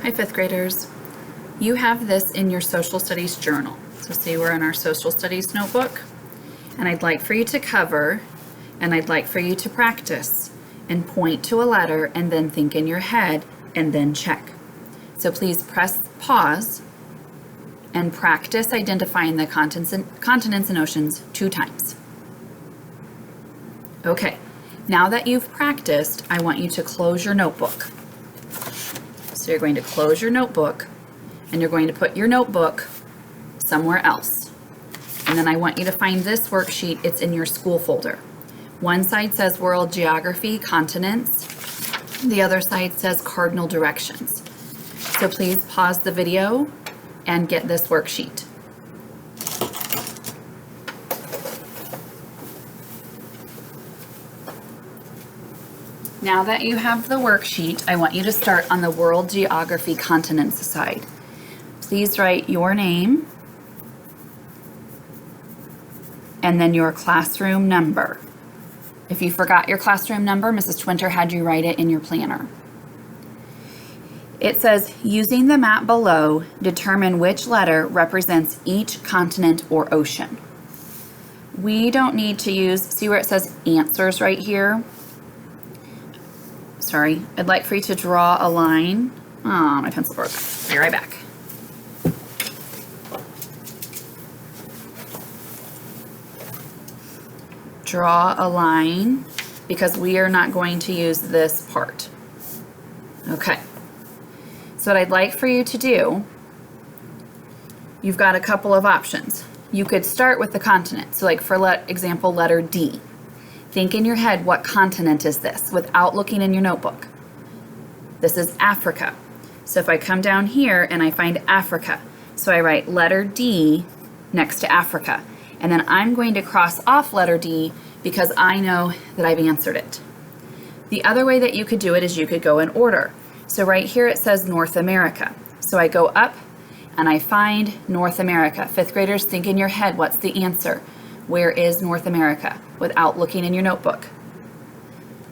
Hi, fifth graders. You have this in your social studies journal. So say we're in our social studies notebook, and I'd like for you to cover, and I'd like for you to practice and point to a letter and then think in your head and then check. So please press pause and practice identifying the continents and oceans 2 times. Okay, now that you've practiced, I want you to close your notebook. So you're going to close your notebook and you're going to put your notebook somewhere else. And then I want you to find this worksheet. It's in your school folder. One side says world geography, continents. The other side says cardinal directions. So please pause the video and get this worksheet. Now that you have the worksheet, I want you to start on the World Geography Continents side. Please write your name and then your classroom number. If you forgot your classroom number, Mrs. Twinter had you write it in your planner. It says, using the map below, determine which letter represents each continent or ocean. We don't need to use, see where it says answers right here? Sorry, I'd like for you to draw a line. Oh, my pencil broke. Be right back. Draw a line because we are not going to use this part. Okay. So what I'd like for you to do, you've got a couple of options. You could start with the continent. So like for example, letter D. Think in your head, what continent is this without looking in your notebook? This is Africa. So if I come down here and I find Africa, so I write letter D next to Africa. And then I'm going to cross off letter D because I know that I've answered it. The other way that you could do it is you could go in order. So right here it says North America. So I go up and I find North America. Fifth graders, think in your head, what's the answer? Where is North America? Without looking in your notebook.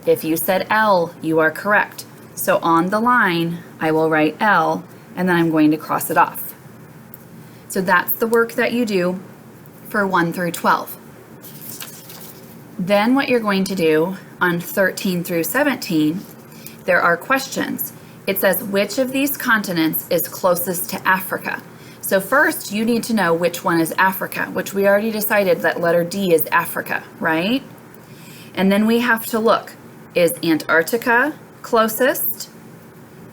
If you said L, you are correct. So on the line, I will write L, and then I'm going to cross it off. So that's the work that you do for 1 through 12. Then what you're going to do on 13 through 17, there are questions. It says, which of these continents is closest to Africa? So first, you need to know which one is Africa, which we already decided that letter D is Africa, right? And then we have to look, is Antarctica closest?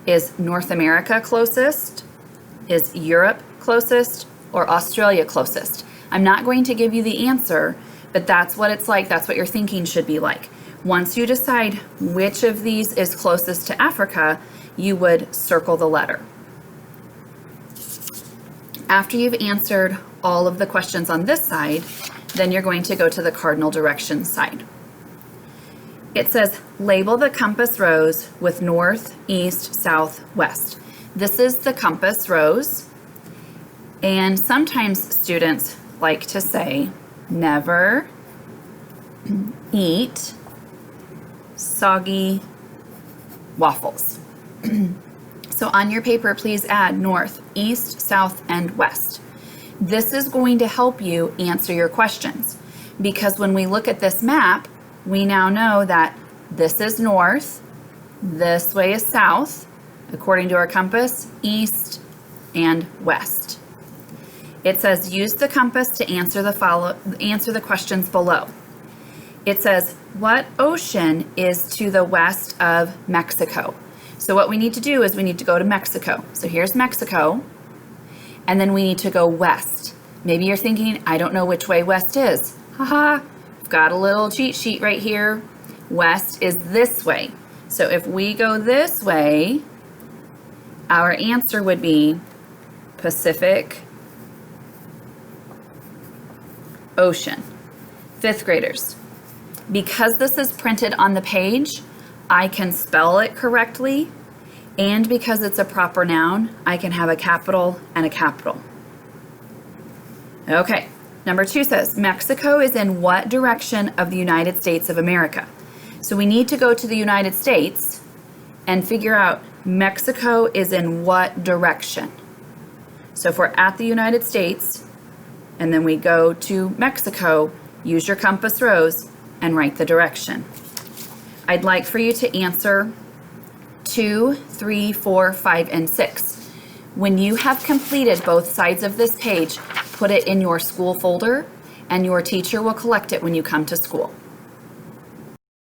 Is North America closest? Is Europe closest? Or Australia closest? I'm not going to give you the answer, but that's what it's like. That's what your thinking should be like. Once you decide which of these is closest to Africa, you would circle the letter. After you've answered all of the questions on this side, then you're going to go to the cardinal directions side. It says, label the compass rose with north, east, south, west. This is the compass rose. And sometimes students like to say, never eat soggy waffles. So on your paper, please add north, east, south, and west. This is going to help you answer your questions because when we look at this map, we now know that this is north, this way is south, according to our compass, east, and west. It says use the compass to answer the questions below. It says, what ocean is to the west of Mexico? So what we need to do is we need to go to Mexico. So here's Mexico, and then we need to go west. Maybe you're thinking, I don't know which way west is. Haha, I've got a little cheat sheet right here. West is this way. So if we go this way, our answer would be Pacific Ocean. Fifth graders, because this is printed on the page, I can spell it correctly, and because it's a proper noun, I can have a capital and a capital. Okay, number 2 says, Mexico is in what direction of the United States of America? So we need to go to the United States and figure out Mexico is in what direction? So if we're at the United States and then we go to Mexico, use your compass rose and write the direction. I'd like for you to answer 2, 3, 4, 5, and 6. When you have completed both sides of this page, put it in your school folder and your teacher will collect it when you come to school.